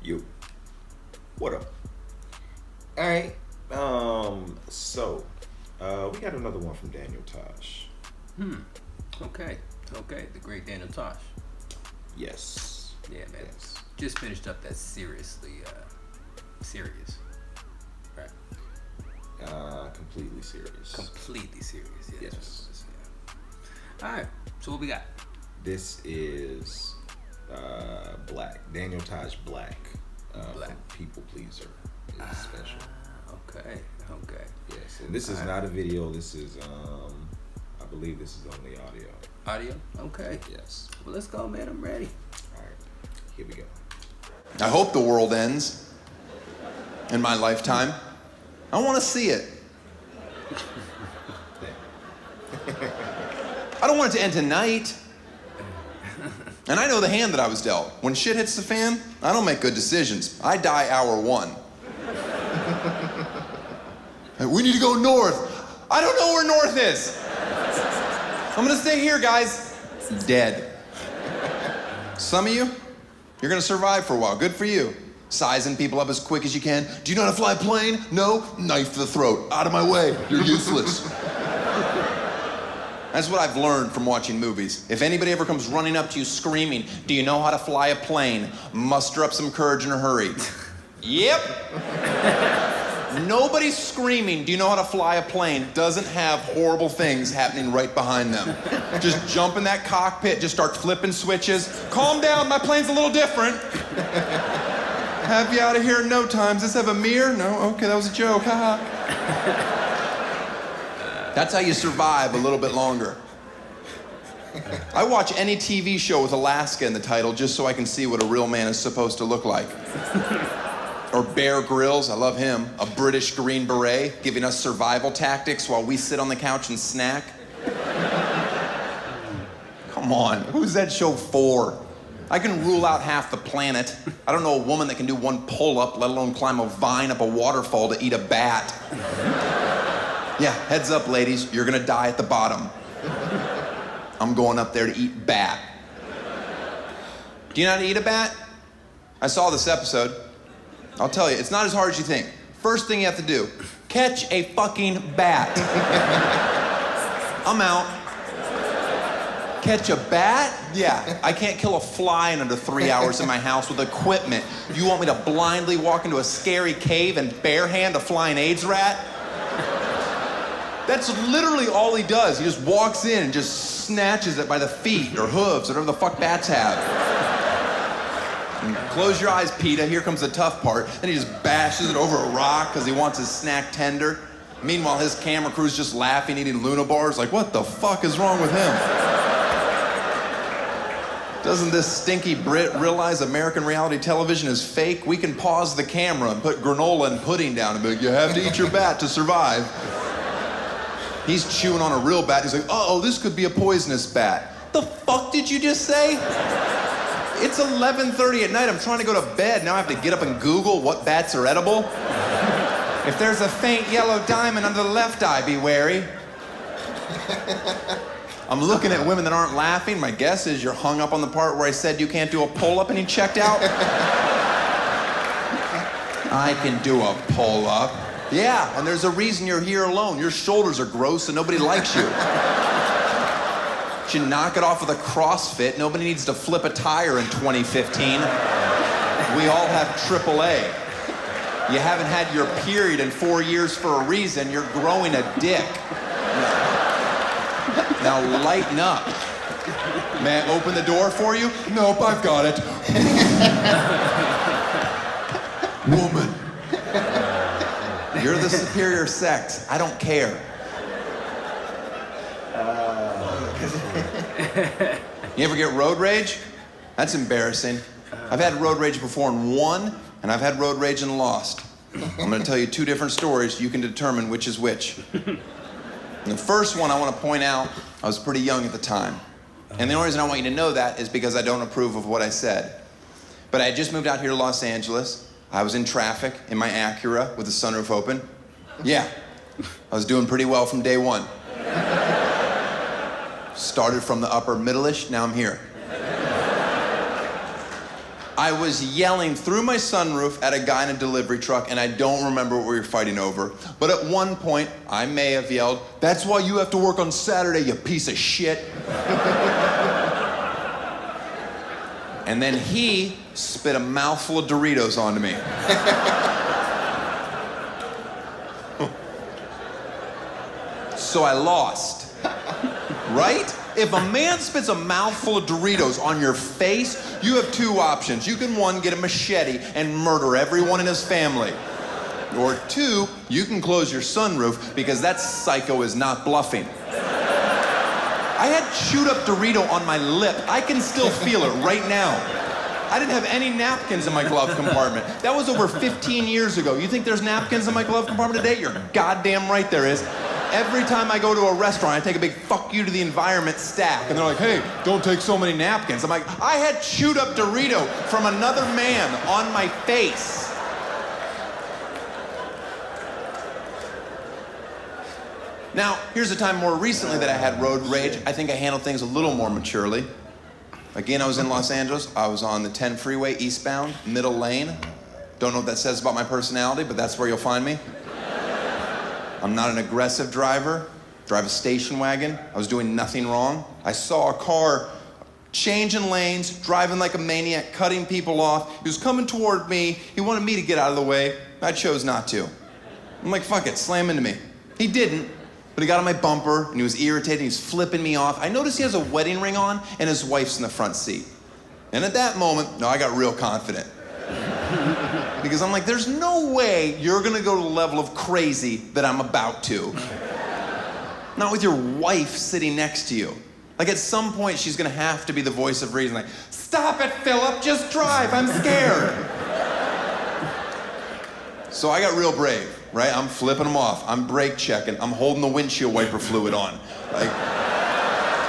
You. What up? All right. So, we got another one from Daniel Tosh. Okay. The great Daniel Tosh. Yes. Yeah, man. Yes. Just finished up that seriously serious. Right. Completely serious. Completely serious. Yeah. Yes. That's what it was, yeah. All right. So what we got? This is Black. Daniel Tosh Black. Black. From People Pleaser is special. Okay. Yes. And this is not a video. This is, I believe this is only audio. Audio? Okay. Yes. Well, let's go, man. I'm ready. All right. Here we go. I hope the world ends in my lifetime. I want to see it. I don't want it to end tonight. And I know the hand that I was dealt. When shit hits the fan, I don't make good decisions. I die hour one. Hey, we need to go north. I don't know where north is. I'm gonna stay here, guys. Dead. Some of you, you're gonna survive for a while. Good for you. Sizing people up as quick as you can. Do you know how to fly a plane? No? Knife to the throat. Out of my way. You're useless. That's what I've learned from watching movies. If anybody ever comes running up to you screaming, do you know how to fly a plane? Muster up some courage in a hurry. Yep. Nobody screaming, do you know how to fly a plane, doesn't have horrible things happening right behind them. Just jump in that cockpit, just start flipping switches. Calm down, my plane's a little different. Have you out of here in no time. Does this have a mirror? No? Okay, that was a joke. Haha. That's how you survive a little bit longer. I watch any TV show with Alaska in the title just so I can see what a real man is supposed to look like. Or Bear Grylls, I love him. A British Green Beret giving us survival tactics while we sit on the couch and snack. Come on, who's that show for? I can rule out half the planet. I don't know a woman that can do one pull-up, let alone climb a vine up a waterfall to eat a bat. Yeah, heads up, ladies, you're gonna die at the bottom. I'm going up there to eat bat. Do you know how to eat a bat? I saw this episode. I'll tell you, it's not as hard as you think. First thing you have to do, catch a fucking bat. I'm out. Catch a bat? Yeah, I can't kill a fly in under 3 hours in my house with equipment. You want me to blindly walk into a scary cave and barehand a flying AIDS rat? That's literally all he does. He just walks in and just snatches it by the feet or hooves, whatever the fuck bats have. And close your eyes, PETA. Here comes the tough part. Then he just bashes it over a rock because he wants his snack tender. Meanwhile, his camera crew's just laughing, eating Luna bars. Like, what the fuck is wrong with him? Doesn't this stinky Brit realize American reality television is fake? We can pause the camera and put granola and pudding down and be like, you have to eat your bat to survive. He's chewing on a real bat. He's like, uh-oh, this could be a poisonous bat. The fuck did you just say? It's 11:30 at night. I'm trying to go to bed. Now I have to get up and Google what bats are edible. If there's a faint yellow diamond under the left eye, be wary. I'm looking at women that aren't laughing. My guess is you're hung up on the part where I said you can't do a pull-up and you checked out. I can do a pull-up. Yeah, and there's a reason you're here alone. Your shoulders are gross and nobody likes you. You should knock it off with a CrossFit. Nobody needs to flip a tire in 2015. We all have AAA. You haven't had your period in 4 years for a reason. You're growing a dick. Now lighten up. May I open the door for you? Nope, I've got it. Woman. You're the superior sex. I don't care. You ever get road rage? That's embarrassing. I've had road rage before and won, and I've had road rage and lost. I'm gonna tell you two different stories. You can determine which is which. And the first one I want to point out, I was pretty young at the time. And the only reason I want you to know that is because I don't approve of what I said. But I had just moved out here to Los Angeles. I was in traffic in my Acura with the sunroof open. Yeah, I was doing pretty well from day one. Started from the upper middle-ish, now I'm here. I was yelling through my sunroof at a guy in a delivery truck, and I don't remember what we were fighting over. But at one point, I may have yelled, "That's why you have to work on Saturday, you piece of shit." And then he spit a mouthful of Doritos onto me. So I lost. Right? If a man spits a mouthful of Doritos on your face, you have two options. You can, one, get a machete and murder everyone in his family. Or two, you can close your sunroof because that psycho is not bluffing. I had chewed up Dorito on my lip. I can still feel it right now. I didn't have any napkins in my glove compartment. That was over 15 years ago. You think there's napkins in my glove compartment today? You're goddamn right there is. Every time I go to a restaurant, I take a big fuck you to the environment stack. And they're like, "Hey, don't take so many napkins." I'm like, I had chewed up Dorito from another man on my face. Now, here's a time more recently that I had road rage. I think I handled things a little more maturely. Again, I was in Los Angeles. I was on the 10 freeway eastbound, middle lane. Don't know what that says about my personality, but that's where you'll find me. I'm not an aggressive driver. Drive a station wagon. I was doing nothing wrong. I saw a car changing lanes, driving like a maniac, cutting people off. He was coming toward me. He wanted me to get out of the way. I chose not to. I'm like, fuck it, slam into me. He didn't, but he got on my bumper, and he was irritated. He was flipping me off. I noticed he has a wedding ring on, and his wife's in the front seat. And at that moment, I got real confident. Because I'm like, there's no way you're gonna go to the level of crazy that I'm about to. Not with your wife sitting next to you. Like at some point, she's gonna have to be the voice of reason. Like, "Stop it, Philip, just drive, I'm scared." So I got real brave, right? I'm flipping him off. I'm brake checking. I'm holding the windshield wiper fluid on. Like,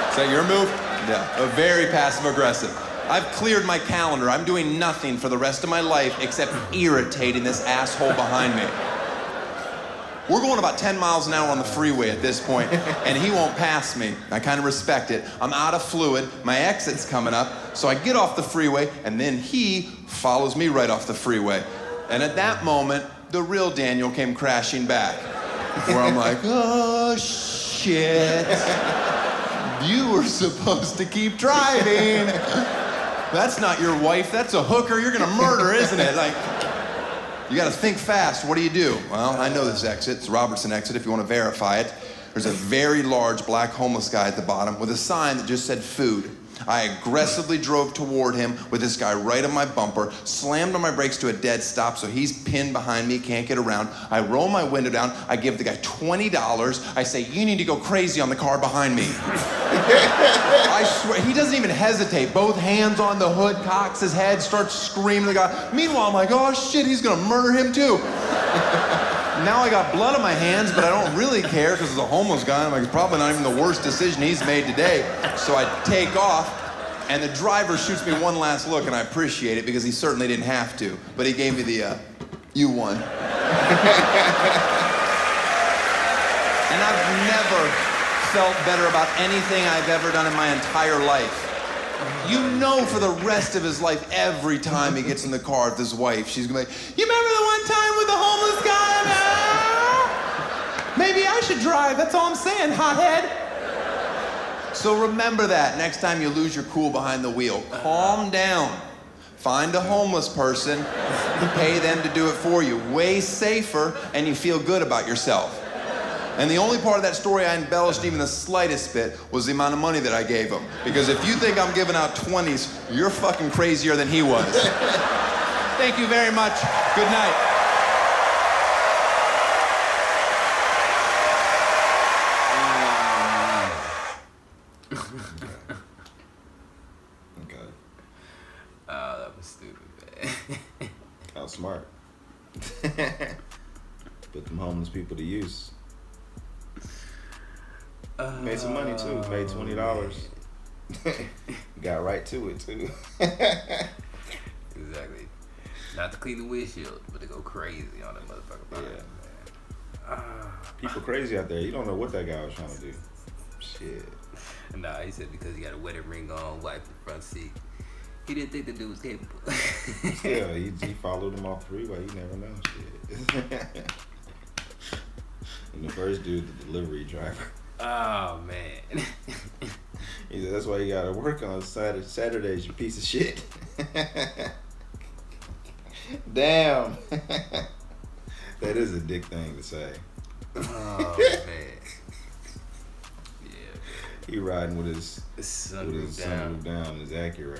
is that your move? Yeah, very passive aggressive. I've cleared my calendar. I'm doing nothing for the rest of my life except irritating this asshole behind me. We're going about 10 miles an hour on the freeway at this point, and he won't pass me. I kind of respect it. I'm out of fluid. My exit's coming up, so I get off the freeway, and then he follows me right off the freeway. And at that moment, the real Daniel came crashing back, where I'm like, "Oh, shit. You were supposed to keep driving. That's not your wife, that's a hooker you're gonna murder, isn't it?" Like, you gotta think fast. What do you do? Well, I know this exit. It's Robertson exit if you wanna verify it. There's a very large black homeless guy at the bottom with a sign that just said food. I aggressively drove toward him with this guy right on my bumper, slammed on my brakes to a dead stop so he's pinned behind me, can't get around. I roll my window down, I give the guy $20. I say, "You need to go crazy on the car behind me." I swear, he doesn't even hesitate. Both hands on the hood, cocks his head, starts screaming at the guy. Meanwhile, I'm like, "Oh shit, he's gonna murder him too." Now I got blood on my hands, but I don't really care because it's a homeless guy. I'm like, it's probably not even the worst decision he's made today. So I take off, and the driver shoots me one last look, and I appreciate it because he certainly didn't have to. But he gave me the, "You won." And I've never felt better about anything I've ever done in my entire life. You know for the rest of his life, every time he gets in the car with his wife, she's gonna be like, "You remember the one time with the homeless guy? Maybe I should drive, that's all I'm saying, hothead." So remember that next time you lose your cool behind the wheel. Calm down. Find a homeless person, pay them to do it for you. Way safer, and you feel good about yourself. And the only part of that story I embellished even the slightest bit was the amount of money that I gave him. Because if you think I'm giving out 20s, you're fucking crazier than he was. Thank you very much. Good night. Okay. Oh, that was stupid, man. How smart. Put them homeless people to use. Made some money too. Made $20. Got right to it too. Exactly. Not to clean the windshield, but to go crazy on that motherfucker. Yeah. People crazy out there. You don't know what that guy was trying to do. Shit. Nah, he said because he got a wedding ring on, wife in the front seat. He didn't think the dude was capable. Yeah, he followed him off the freeway. You never know shit. And the first dude, the delivery driver. Oh man. He said, that's why you gotta work on Saturdays, you piece of shit. Damn. That is a dick thing to say. Oh man. Yeah. He riding with his Sunroof down in his Acura.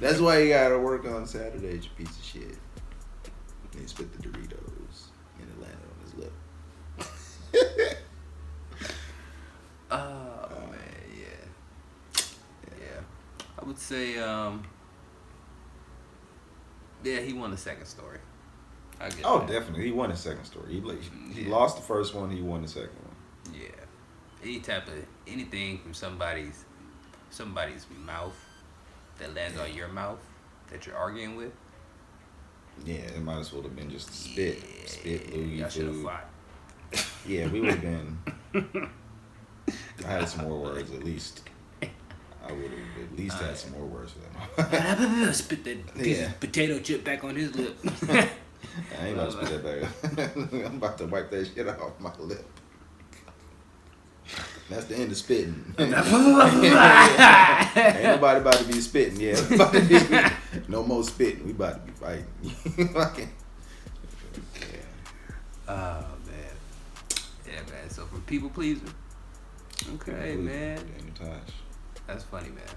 That's why you gotta work on Saturdays, you piece of shit. And he spit the Doritos and it landed on his lip. Oh man, yeah. I would say, yeah, he won the second story. I get Oh, that. definitely. He won his second story. He lost the first one. He won the second one. Yeah. Any type of anything from somebody's mouth that lands on your mouth that you're arguing with. Yeah, it might as well have been just spit, loogie, I should have food. fought. Yeah, we would have been. I had some more words at least. I would have at least had some more words for that. Spit that piece of potato chip back on his lip. I ain't about to spit that back. I'm about to wipe that shit off my lip. That's the end of spitting. Ain't nobody about to be spitting. Yeah, about to be, no more spitting. We about to be fighting. Oh man. Yeah, man. So from people pleaser. Okay, man. Daniel Tosh. That's funny, man.